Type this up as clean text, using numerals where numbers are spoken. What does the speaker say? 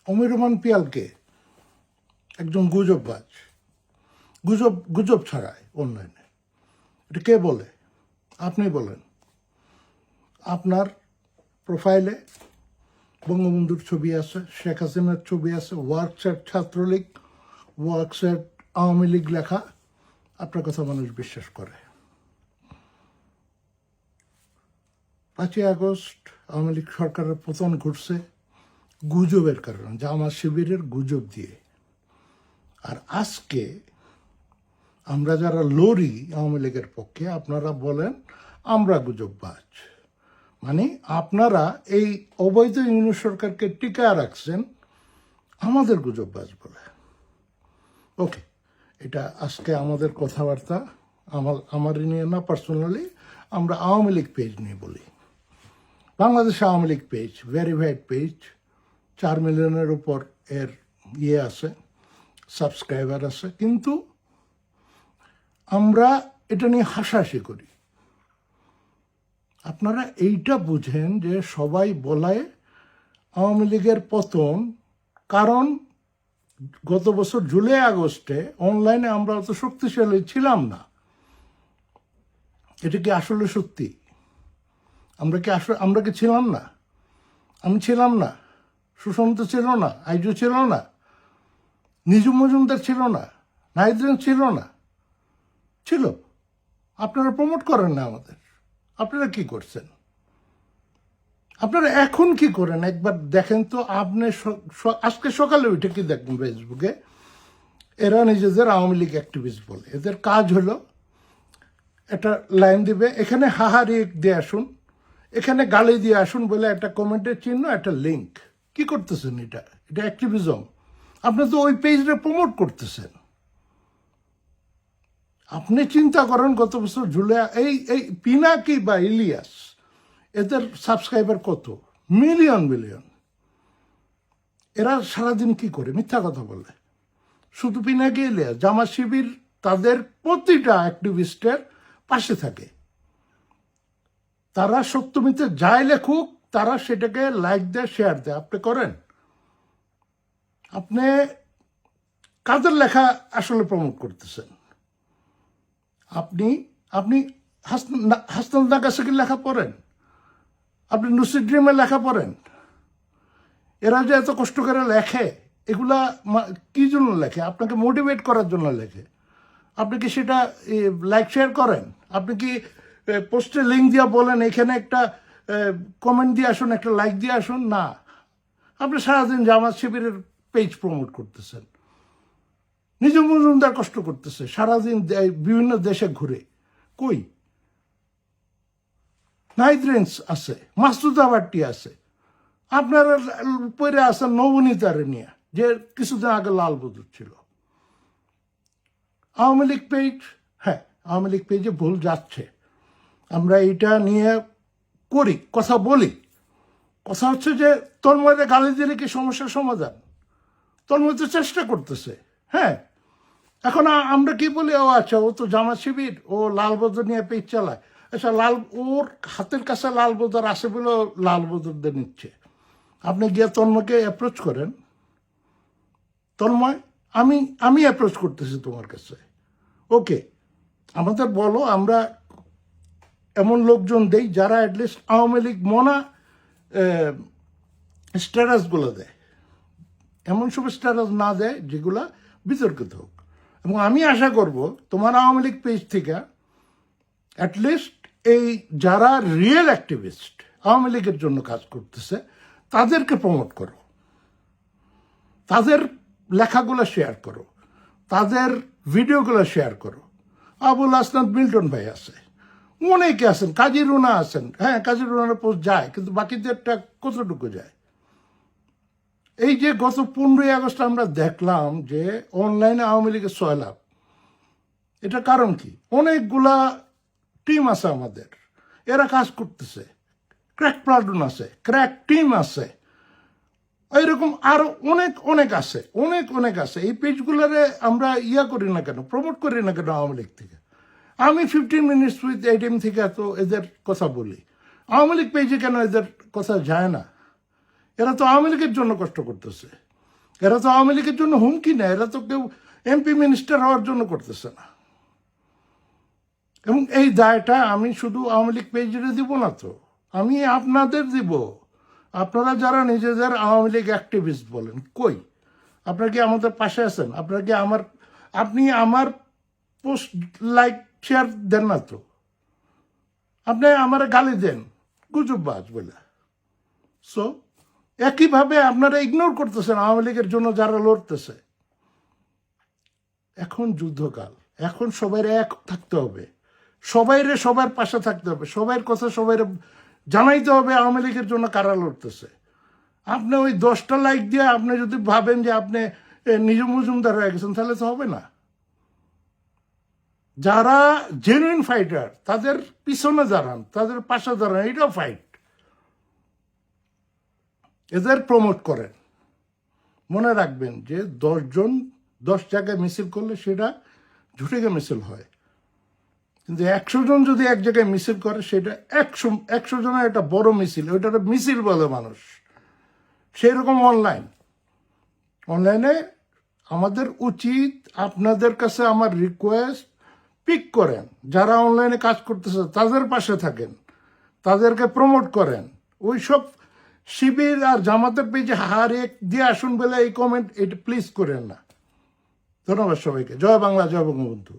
অমির রহমান পিয়ালকে একজন গুজববাজ, গুজব ছড়ায় অনলাইনে। এটা কে বলে? আপনি বলেন। আপনার প্রোফাইলে বঙ্গবন্ধুর ছবি আছে, শেখ হাসিনার ছবি আছে, ওয়ার্কস ছাত্রলীগ, ওয়ার্কস আওয়ামী লীগ লেখা। আপনার কথা মানুষ বিশ্বাস করে। 5ই আগস্ট আওয়ামী লীগ সরকারের পতন ঘটছে গুজবের কারণে, জামাত শিবিরের গুজব দিয়ে। আর আজকে আমরা যারা লড়ি আওয়ামী লীগের পক্ষে, আপনারা বলেন আমরা গুজববাজ। মানে আপনারা এই অবৈধ ইউনিট সরকারকে টিকায় রাখছেন, আমাদের গুজববাজ বলে। ওকে, এটা আজকে আমাদের কথাবার্তা আমার নিয়ে না, পার্সোনালি আমরা আওয়ামী লীগ পেজ নিয়ে বলি। Bangladesh Awami League page, verified page, 4 মিলিয়নের উপর এর আছে, সাবস্ক্রাইবার আছে। কিন্তু আমরা এটা নিয়ে হাসাহাসি করি। আপনারা এইটা বুঝেন যে সবাই বলায় আওয়ামী লীগের পতন, কারণ গত বছর জুলাই আগস্টে অনলাইনে আমরা অত শক্তিশালী ছিলাম না। এটা কি আসলে সত্যি? আমরা কি ছিলাম না? আমি ছিলাম না, সুশান্ত ছিল না, আইজু ছিল না, নিজুম মজুমদার ছিল না, নাহিদ ছিল না, ছিল। আপনারা প্রমোট করেন না আমাদের। আপনারা কি করছেন? আপনারা এখন কি করেন একবার দেখেন তো। আপনি আজকে সকালে উঠে কি দেখবেন ফেসবুকে, এরা নিজেদের আওয়ামী লীগ অ্যাক্টিভিস্ট বলে। এদের কাজ হলো একটা লাইন দিবে, এখানে হাহারি দিয়ে আসুন, এখানে গালি দিয়ে আসুন বলে একটা কমেন্টের চিহ্ন, একটা লিঙ্ক। কি করতেছেন? এটা অ্যাক্টিভিজম। আপনি তো ওই পেজটা প্রমোট করতেছেন। আপনি চিন্তা করেন গত বছর জুলাই এই পিনাকি বা ইলিয়াস, এদের সাবস্ক্রাইবার কত? Million million. এরা সারাদিন কি করে? মিথ্যা কথা বলে। শুধু পিনাকি ইলিয়াস, জামাত শিবির তাদের প্রতিটা অ্যাক্টিভিস্টের পাশে থাকে। তারা সত্যমিতে যাই লেখুক, তারা সেটাকে লাইক দেয়, শেয়ার দেয়। আপনি করেন? আপনি কাদের লেখা আসলে প্রমোট করতেছেন? আপনি হাসনাত নাগাসাকির লেখা পড়েন? আপনি নুসির ড্রিমের লেখা পড়েন? এরা যে এত কষ্ট করে লেখে, এগুলা কি জন্য লেখে? আপনাকে মোটিভেট করার জন্য লেখে। আপনি কি সেটা লাইক শেয়ার করেন? আপনি কি পোস্টে লিঙ্ক দিয়ে বলেন এখানে একটা কমেন্ট দিয়ে আসুন, একটা লাইক দিয়ে আসুন? না, আপনি সারাদিন জামাত শিবিরের পেজ প্রমোট করতেছেন। নিজুম মজুমদার কষ্ট করতেছে, সারাদিন বিভিন্ন দেশে ঘুরে। কই? নাহিদ আছে, মাসুদ আবারটি আছে, আপনারা পরে আছেন নবনীতারে নিয়ে, যে কিছুদিন আগে লাল বদর ছিল। আওয়ামী লীগ পেজ, হ্যাঁ আওয়ামী লীগ পেজে ভুল যাচ্ছে, আমরা এটা নিয়ে করি, কথা বলি। কথা হচ্ছে যে তন্ময়দের গালি দিলে কি সমস্যার সমাধান? তন্ময় তো চেষ্টা করতেছে। হ্যাঁ, এখন আমরা কি বলি, ও আচ্ছা ও তো জামাত শিবির, ও লাল বদর নিয়ে পেজ চালায়। আচ্ছা, ওর হাতের কাছে লাল বদর আসে বলে লাল বদরদের নিচ্ছে। আপনি গিয়ে তন্ময়কে অ্যাপ্রোচ করেন। তন্ময়, আমি অ্যাপ্রোচ করতেছি তোমার কাছে। ওকে, আমাদের বলো, আমরা এমন লোকজন দেই যারা অ্যাটলিস্ট আওয়ামী লীগ মনা স্ট্যাটাসগুলো দেয়, এমন সব স্ট্যাটাস না দেয় যেগুলা বিতর্কিত হোক। এবং আমি আশা করব তোমার আওয়ামী লীগ পেজ থেকে অ্যাটলিস্ট এই যারা রিয়েল অ্যাক্টিভিস্ট আওয়ামী লীগের জন্য কাজ করতেছে তাদেরকে প্রমোট করো, তাদের লেখাগুলো শেয়ার করো, তাদের ভিডিওগুলো শেয়ার করো। আবুল হাসনাত মিল্টন ভাই আছে, অনেকে আছেন, কাজী রুনা আছেন। হ্যাঁ, কাজী রুনার পোস্ট যায়, কিন্তু বাকিদেরটা কতটুকু যায়? এই যে গত 15ই আগস্ট আমরা দেখলাম যে অনলাইনে আওয়ামী লীগের সয়লাভ, এটা কারণ কি? অনেকগুলা টিম আছে আমাদের, এরা কাজ করতেছে, ক্র্যাক প্লাটুন আছে, ক্র্যাক টিম আছে, এইরকম আরো অনেক আছে, অনেক আছে। এই পেজগুলোরে আমরা করি না কেন, প্রমোট করি না কেন আওয়ামী লীগ থেকে? আমি 15 মিনিটস উইথ এটিএম থেকে তো এদের কথা বলি, আওয়ামী লীগ পেজে কেন এদের কথা যায় না? এরা তো আওয়ামী লীগের জন্য কষ্ট করতেছে। এরা তো আওয়ামী লীগের জন্য হুমকি না, এরা তো কেউ এমপি মিনিস্টার হওয়ার জন্য করতেছে না। এবং এই দায়টা আমি শুধু আওয়ামী লীগ পেজে দিব না, তো আমি আপনাদের দিব। আপনারা যারা নিজেদের আওয়ামী লীগ অ্যাক্টিভিস্ট বলেন, কই আপনারা কি আমাদের পাশে আছেন? আপনারা কি আপনি আমার পোস্ট লাইক শেয়ার দেন না, তো আপনি আমার গালি দেন গুজববাজ বলে। সো একইভাবে আপনারা ইগনোর করতেছেন আওয়ামী লীগের জন্য যারা লড়তেছে। এখন যুদ্ধকাল, এখন সবাই এক থাকতে হবে, সবার পাশে থাকতে হবে, সবার কথা সবাই জানাইতে হবে আওয়ামী লীগের জন্য কারা লড়তেছে। আপনি ওই 10টা লাইক দিয়ে আপনি যদি ভাবেন যে আপনি নিজে মজুমদার হয়ে গেছেন, তাহলে তো হবে না। যারা জেনুইন ফাইটার তাদের পিছনে দাঁড়ান, তাদের পাশে দাঁড়ান, এটাও ফাইট। এদের প্রমোট করেন। মনে রাখবেন যে 10 জন 10 জায়গায় মিছিল করলে সেটা ঝুটেকে মিছিল হয়, কিন্তু 100 জন যদি এক জায়গায় মিছিল করে সেটা 100 জনের একটা বড় মিছিল, ওইটা মিছিল বলে মানুষ। সেই রকম অনলাইনে আমাদের উচিত, আপনাদের কাছে আমার রিকোয়েস্ট, পিক করেন, যারা অনলাইনে কাজ করতেছে তাদের পাশে থাকেন, তাদেরকে প্রমোট করেন। ওই সব শিবির আর জামাতের পেজে হারেক দিয়ে আসুন বলে এই কমেন্ট এটা প্লিজ করেন না। ধন্যবাদ সবাইকে। জয় বাংলা, জয় বঙ্গবন্ধু।